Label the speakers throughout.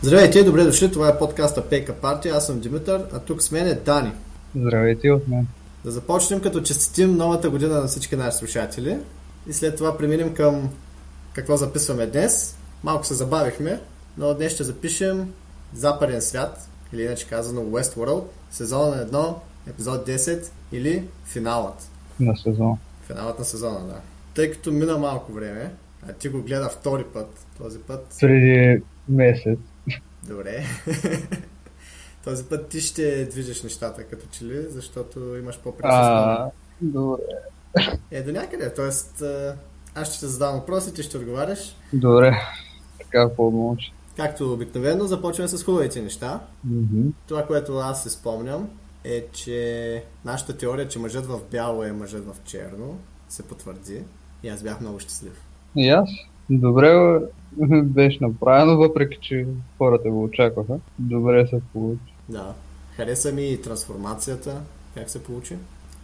Speaker 1: Здравейте, добре дошли, това е подкаста Пейка Партия, аз съм Димитър, а тук с мен е Дани.
Speaker 2: Здравейте от мен.
Speaker 1: Да започнем като честитим новата година на всички наши слушатели и след това преминем към какво записваме днес. Малко се забавихме, но днес ще запишем Западен свят, или иначе казано Westworld, сезон 1, епизод 10 или финалът.
Speaker 2: На сезон.
Speaker 1: Финалът на сезона, да. Тъй като мина малко време, а ти го гледа втори път, този път...
Speaker 2: Преди месец.
Speaker 1: Добре. Този път ти ще движиш нещата като че ли, защото имаш по-пресъзнание.
Speaker 2: Добре.
Speaker 1: До някъде, т.е. аз ще те задам въпроси, ти ще отговаряш.
Speaker 2: Добре. Така по-научи.
Speaker 1: Както обикновено, започваме с хубавите неща.
Speaker 2: Mm-hmm.
Speaker 1: Това, което аз се спомням, е, че нашата теория, че мъжът в бяло е мъжът в черно, се потвърди и аз бях много щастлив.
Speaker 2: И аз? Добре беше направено, въпреки че хората го очакваха. Добре се получи.
Speaker 1: Да. Хареса ми и трансформацията, как се получи.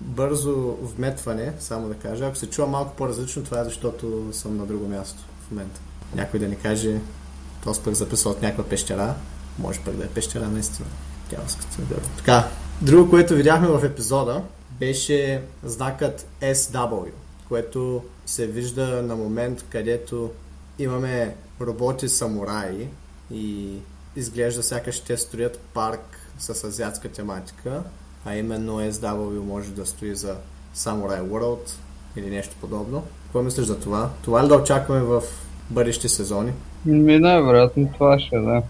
Speaker 1: Бързо вметване, само да кажа. Ако се чува малко по-различно, това е защото съм на друго място в момента. Някой да ни каже, този пък записва от някаква пещера. Може пък да е пещера наистина. Тялската гърба. Така, друго, което видяхме в епизода, беше знакът SW, което се вижда на момент, където имаме роботи самураи и изглежда сякаш те строят парк с азиатска тематика, а именно SW може да стои за Samurai World или нещо подобно. Какво мислиш за това? Това ли да очакваме в бъдещи сезони?
Speaker 2: Най-вероятно това ще да.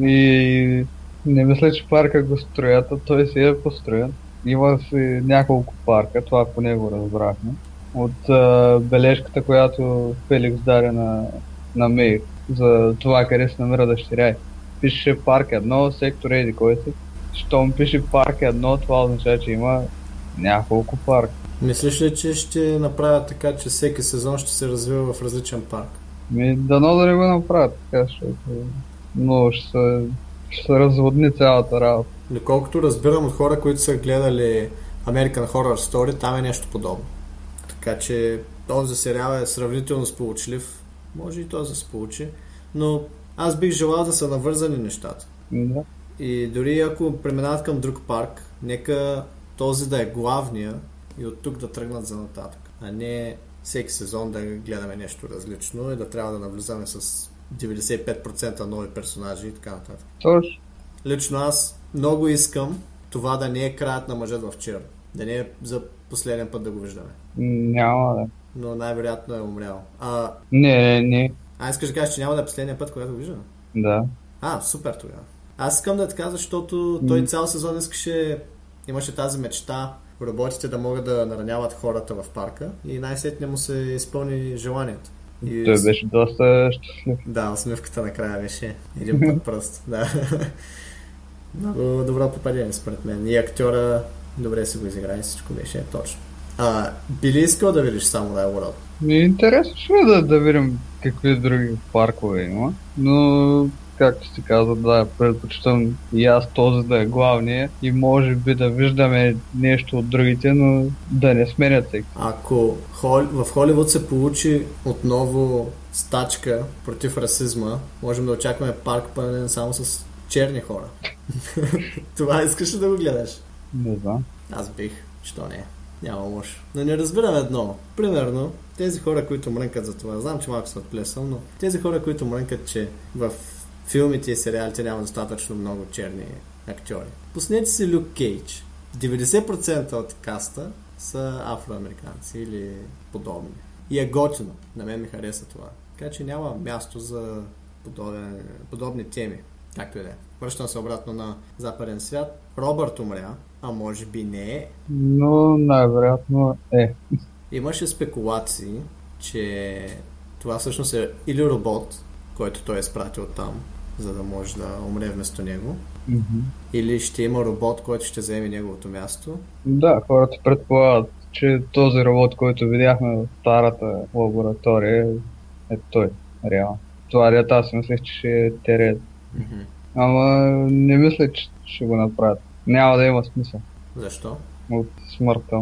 Speaker 2: И не мисля, че парка го строят, а той си е построен. Има си няколко парка, това по него разбрахме. От бележката, която Феликс даде на Мей за това къде се намира дъщеря. Пише парк 1, сектор еди кой си. Щом пише парк 1, това означава, че има няколко парка.
Speaker 1: Мислиш ли, че ще направят така, че всеки сезон ще се развива в различен парк?
Speaker 2: Дано да не го направят така, защото но ще се разводни цялата работа.
Speaker 1: Доколкото разбирам от хора, които са гледали American Horror Story, там е нещо подобно. Така че този сериал е сравнително сполучлив. Може и този да се получи. Но аз бих желал да са навързани нещата.
Speaker 2: Да.
Speaker 1: И дори ако преминават към друг парк, нека този да е главния и от тук да тръгнат за нататък. А не всеки сезон да гледаме нещо различно и да трябва да навлизаме с 95% нови персонажи и така нататък.
Speaker 2: Точно.
Speaker 1: Лично аз много искам това да не е краят на мъжът в черно. Да не е за последен път да го виждаме.
Speaker 2: Няма да.
Speaker 1: Но най-вероятно е умрял.
Speaker 2: Не.
Speaker 1: Искаш да кажеш, че няма да е последния път, когато го виждаме?
Speaker 2: Да.
Speaker 1: Супер тогава. Аз искам да те кажа, защото той цял сезон имаше тази мечта роботите да могат да нараняват хората в парка и най-сетне му се изпълни желанието.
Speaker 2: Той беше доста щастлив.
Speaker 1: Да, усмивката накрая беше един път просто. Да. Много добро попадение според мен. И актьора добре си го изигра и всичко беше точно. Би ли искал да видиш Samurai World?
Speaker 2: Интересно ще е да видим какви други паркове има, но както си каза, да, предпочитам и аз този да е главния и може би да виждаме нещо от другите, но да не сменят всеки.
Speaker 1: Ако в Холивуд се получи отново стачка против расизма, можем да очакваме парк пълнен само с черни хора. Това искаш ли да го гледаш?
Speaker 2: Не знам.
Speaker 1: Аз бих. Що не? Няма лошо. Но не разбирам едно. Примерно, тези хора, които мрънкат за това, знам, че малко се отплесвам, но тези хора, които мрънкат, че в филмите и сериалите няма достатъчно много черни актьори. Пуснете си Люк Кейдж. 90% от каста са афроамериканци или подобни. И е готино. На мен ми хареса това. Така че няма място за подобни теми. Както и да е. Връщам се обратно на Западен свят. Робърт умря, а може би не е.
Speaker 2: Но най-вероятно е.
Speaker 1: Имаше спекулации, че това всъщност е или робот, който той е изпратил там, за да може да умре вместо него.
Speaker 2: Mm-hmm.
Speaker 1: Или ще има робот, който ще вземе неговото място.
Speaker 2: Да, хората предполагат, че този робот, който видяхме в старата лаборатория, е той, реално. Това дето аз мислех, че ще е Терез.
Speaker 1: Mm-hmm.
Speaker 2: Ама не мисля, че ще го направят. Няма да има смисъл.
Speaker 1: Защо?
Speaker 2: От смъртта.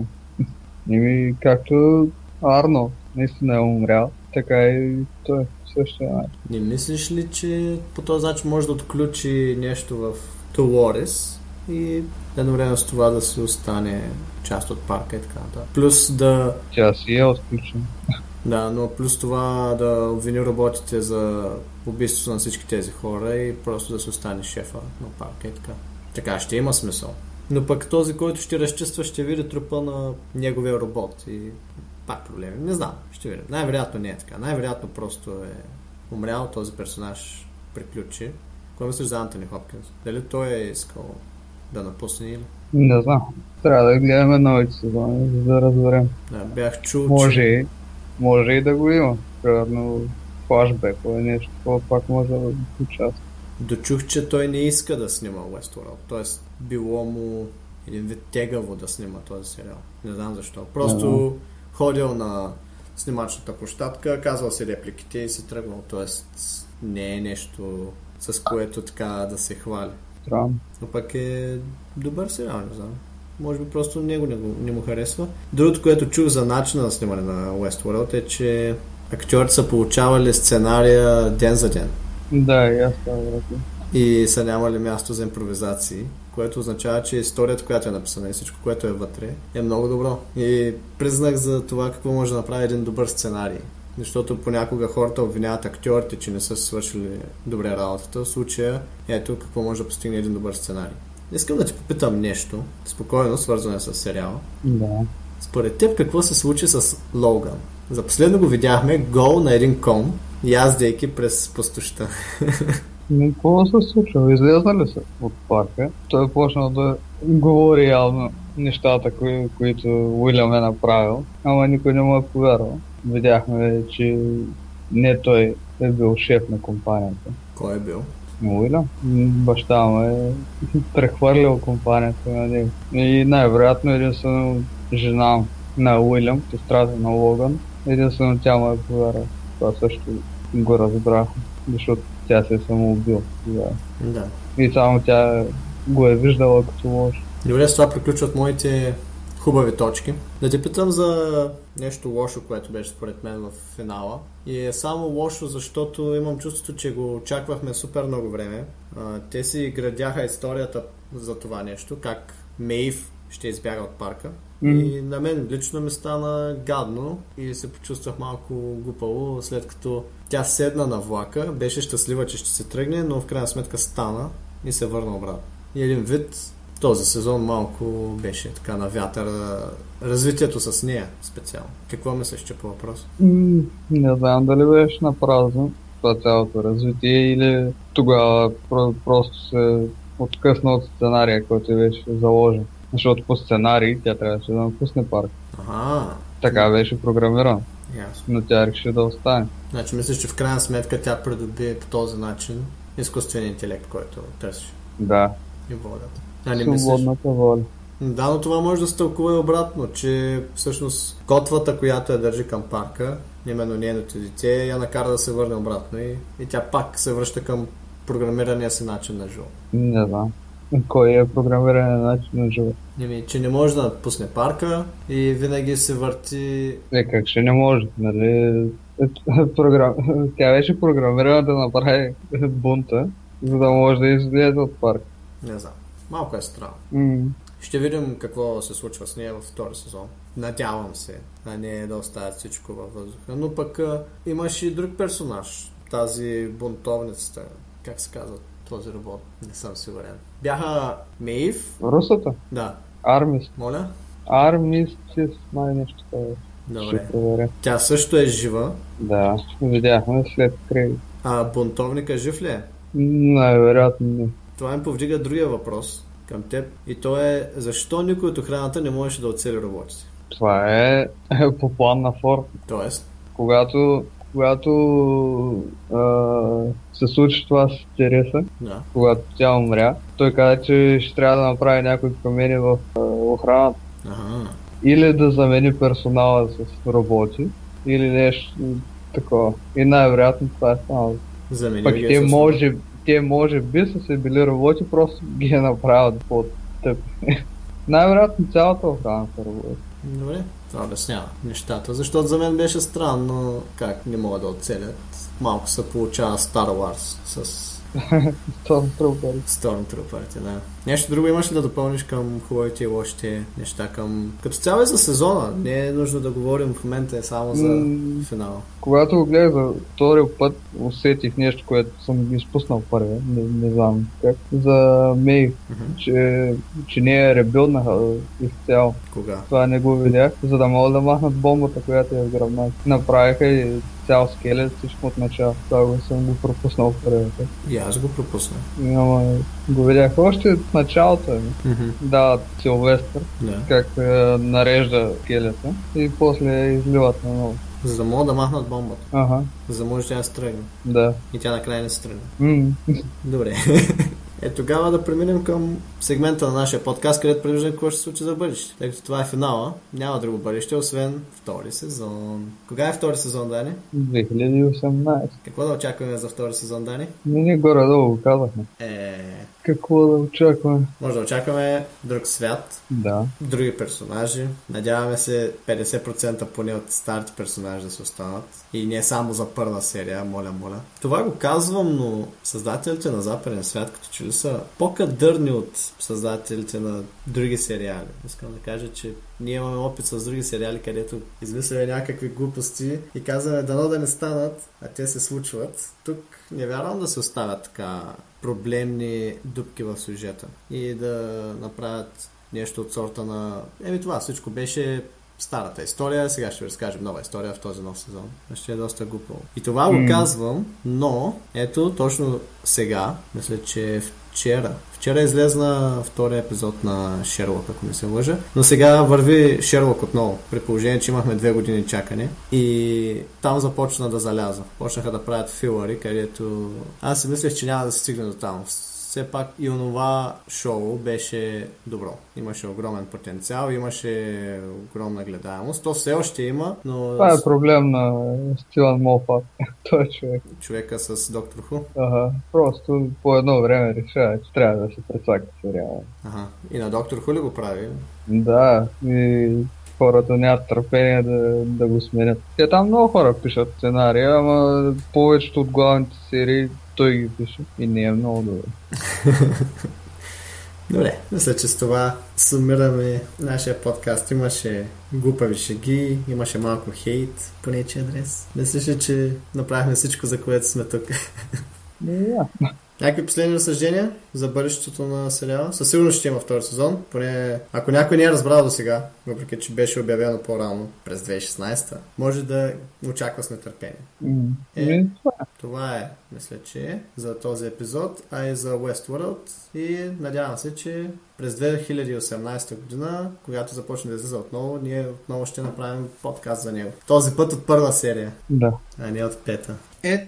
Speaker 2: Както Арно наистина е умрял. така и той същия начин.
Speaker 1: Не мислиш ли, че по този начин може да отключи нещо в Dolores и едновременно с това да се остане част от парка и така нататък? Плюс да...
Speaker 2: Тя си е отключена.
Speaker 1: Да, но плюс това да обвини роботите за убийството на всички тези хора и просто да се остане шефа на парка и така. Така ще има смисъл. Но пък този, който ще разчиства, ще види трупа на неговия робот и пак проблеми. Не знам, ще видим. Най-вероятно не е така. Най-вероятно просто е умрял, този персонаж приключи. Кой мислиш за Антони Хопкинс? Дали той е искал да напусне или?
Speaker 2: Не знам. Трябва да гледаме новите сезони, за да разберем.
Speaker 1: Да, бях чул,
Speaker 2: Може и да го има. Примерно флашбекове, нещо такова пак може да участва.
Speaker 1: дочух, че той не иска да снима Westworld. Тоест, било му един вид тегаво да снима този сериал. Не знам защо. Просто ходил на снимачната площадка, казвал си репликите и си тръгнал. Тоест, не е нещо с което така да се хвали.
Speaker 2: Странно.
Speaker 1: Но пък е добър сериал, не знам. Може би просто него не му харесва. Другото, което чух за начина на снимане на Westworld е, че актьорите са получавали сценария ден за ден.
Speaker 2: Да, и аз това върху.
Speaker 1: И са нямали място за импровизации, което означава, че историята, която е написана и всичко, което е вътре, е много добро. И признак за това какво може да направи един добър сценарий. Защото понякога хората обвиняват актьорите, че не са свършили добре работата. В случая, ето какво може да постигне един добър сценарий. Искам да ти попитам нещо, спокойно, свързано с сериала.
Speaker 2: Да.
Speaker 1: Според теб какво се случи с Логан? За последно го видяхме гол на един кон, яздейки през пустоща.
Speaker 2: Но какво се случва? Излезна ли се от парка? Той е почнал да говори явно нещата, които Уилям е направил, ама никой не му е повярвал. Видяхме, че не той е бил шеф на компанията.
Speaker 1: Кой е бил?
Speaker 2: Уилям. Баща му е прехвърлил компанията на него. И най-вероятно единствено жена на Уилям, сестрата на Логан, единствено тя му е повярвала. Това също го разбрах, защото тя се е самоубила.
Speaker 1: Да.
Speaker 2: И само тя го е виждала като лошо.
Speaker 1: Добре, с това приключват моите хубави точки. Да те питам за нещо лошо, което беше според мен в финала. И е само лошо, защото имам чувството, че го очаквахме супер много време. Те си градяха историята за това нещо, как Мейв ще избяга от парка. И на мен лично ми стана гадно и се почувствах малко глупаво, след като тя седна на влака, беше щастлива, че ще се тръгне, но в крайна сметка стана и се върна обратно. И един вид този сезон малко беше така на вятър, развитието с нея специално. Какво мислиш, че по въпрос?
Speaker 2: Не знам дали беше на празно това цялото развитие или тогава просто се откъсна от сценария, който беше заложен. Защото по сценарий тя трябваше да напусне парк.
Speaker 1: Ага.
Speaker 2: Така беше програмирана.
Speaker 1: Ясно.
Speaker 2: Но тя реши да остане.
Speaker 1: Значи мислиш, че в крайна сметка тя придоби по този начин изкуствения интелект, който търсиш.
Speaker 2: Да.
Speaker 1: И волята.
Speaker 2: Свободната воля.
Speaker 1: Да, но това може да се тълкува и обратно, че всъщност котвата, която я държи към парка, именно нейното дете, я накара да се върне обратно и тя пак се връща към програмирания си начин на живот.
Speaker 2: Не знам. Кой е програмиран начин на живот?
Speaker 1: Че не може да напусне парка и винаги се върти...
Speaker 2: Как ще не може, нали? Тя беше програмирана да направи бунта, за да може да излезе от парка.
Speaker 1: Не знам. Малко е странно. Ще видим какво се случва с нея във втори сезон. Надявам се, а не да оставят всичко във въздуха. Но пък имаш и друг персонаж. Тази бунтовницата. Как се казва този робот? Не съм сигурен. Бяха Мейв.
Speaker 2: Русата?
Speaker 1: Да.
Speaker 2: Армис.
Speaker 1: Моля?
Speaker 2: Армистис, май нещо такова.
Speaker 1: Добре. Тя също е жива.
Speaker 2: Да, видяхме след кредит.
Speaker 1: А бунтовника жив ли е?
Speaker 2: Най-вероятно не.
Speaker 1: Това ми повдига другия въпрос към теб и то е защо никой от охраната не можеше да оцели роботите?
Speaker 2: Това е по план на Форд.
Speaker 1: Тоест?
Speaker 2: Когато се случи това с Тереса, когато тя умря, той каза, че ще трябва да направи някои промени в охраната. Или да замени персонала с роботи, или нещо такова. И най-вероятно това е станало. Пък те може би са се били роботи, просто ги е направят по-тъпи. Най-вероятно цялата охрана са роботи.
Speaker 1: Добре, това обяснява нещата, защото за мен беше странно как не могат да оцелят. Малко се получава Star Wars с Stormtrooper-ите, да. Нещо друго имаш ли да допълниш към хубавите и лошите неща? Като цяло е за сезона. Не е нужно да говорим в момента, е само за финала.
Speaker 2: Когато го гледах за втори път, усетих нещо, което съм изпуснал първия. Не знам как. За Мей, че не е ребилнаха изцяло.
Speaker 1: Кога?
Speaker 2: Това не го видях, за да могат да махнат бомбата, която е в гръбнака. Направиха и цял скелет, всичко от начало. Това съм го пропуснал в първия път.
Speaker 1: И аз го пропуснах.
Speaker 2: Ама го видях още от началото. Да, Силвестър, как нарежда скелета и после изливат на ново.
Speaker 1: За да могат да махнат бомбата.
Speaker 2: Ага.
Speaker 1: За да може тя да се тръгне.
Speaker 2: Да.
Speaker 1: И тя накрая не се тръгне. Добре. Тогава да преминем към сегмента на нашия подкаст, където предвиждаме какво ще се случи за бъдеще. Тъй като това е финала, няма друго бъдеще, освен втори сезон. Кога е втори сезон, Дани?
Speaker 2: 2018.
Speaker 1: Какво да очакваме за втори сезон, Дани?
Speaker 2: Ние горе-долу го казахме. Какво да очакваме?
Speaker 1: Може да очакваме друг свят, други персонажи. Надяваме се 50% поне от старите персонажи да се останат. И не само за първа серия, моля. Това го казвам, но създателите на Западен свят като че ли са по-кадърни от създателите на други сериали. Искам да кажа, че ние имаме опит с други сериали, където измисляме някакви глупости и казваме дано да не станат, а те се случват. Тук не вярвам да се оставят така проблемни дупки в сюжета и да направят нещо от сорта на... това всичко беше старата история, сега ще ви разкажем нова история в този нов сезон. Ще е доста глупаво. И това го казвам, но ето точно сега, мисля, че Вчера излезна втория епизод на Шерлок, ако не се лъжа. Но сега върви Шерлок отново, при положение, че имахме 2 години чакане. И там започна да заляза. Почнаха да правят филъри, където аз си мислех, че няма да се стигне до там. Все пак и онова шоу беше добро. Имаше огромен потенциал, имаше огромна гледаемост. То все още има, но... Това
Speaker 2: е проблем на Стивън Мофат. Той е човек.
Speaker 1: Човека с Доктор Ху?
Speaker 2: Ага. Просто по едно време решава, че трябва да се прецака сериала.
Speaker 1: Ага. И на Доктор Ху ли го прави?
Speaker 2: Да. И хората нямат търпение да го сменят. Те там много хора пишат сценария, ама повечето от главните серии той ги пише и не е много добре.
Speaker 1: Добре, мисля, че с това сумираме нашия подкаст. Имаше глупави шеги, имаше малко хейт по нечия адрес. Мисля, че направихме всичко, за което сме тук. Някакви последни разсъждения за бъдещето на сериала? Със сигурност ще има втори сезон. Поне, ако някой не е разбрал до сега, въпреки че беше обявено по-рано през 2016, може да очаква с нетърпение. Това е, мисля, че за този епизод, а и за Westworld. И надявам се, че през 2018 година, когато започне да излиза отново, ние отново ще направим подкаст за него. Този път от първа серия.
Speaker 2: Да.
Speaker 1: А не от пета.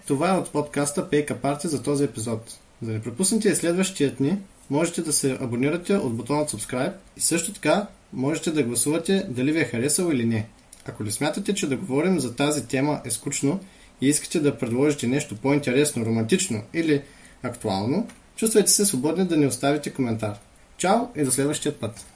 Speaker 1: Това е от подкаста Пейка Парти за този епизод. За да не пропуснете и следващият ни, можете да се абонирате от бутона Subscribe и също така можете да гласувате дали ви е харесало или не. Ако ли смятате, че да говорим за тази тема е скучно и искате да предложите нещо по-интересно, романтично или актуално, чувствайте се свободни да ни оставите коментар. Чао и до следващия път!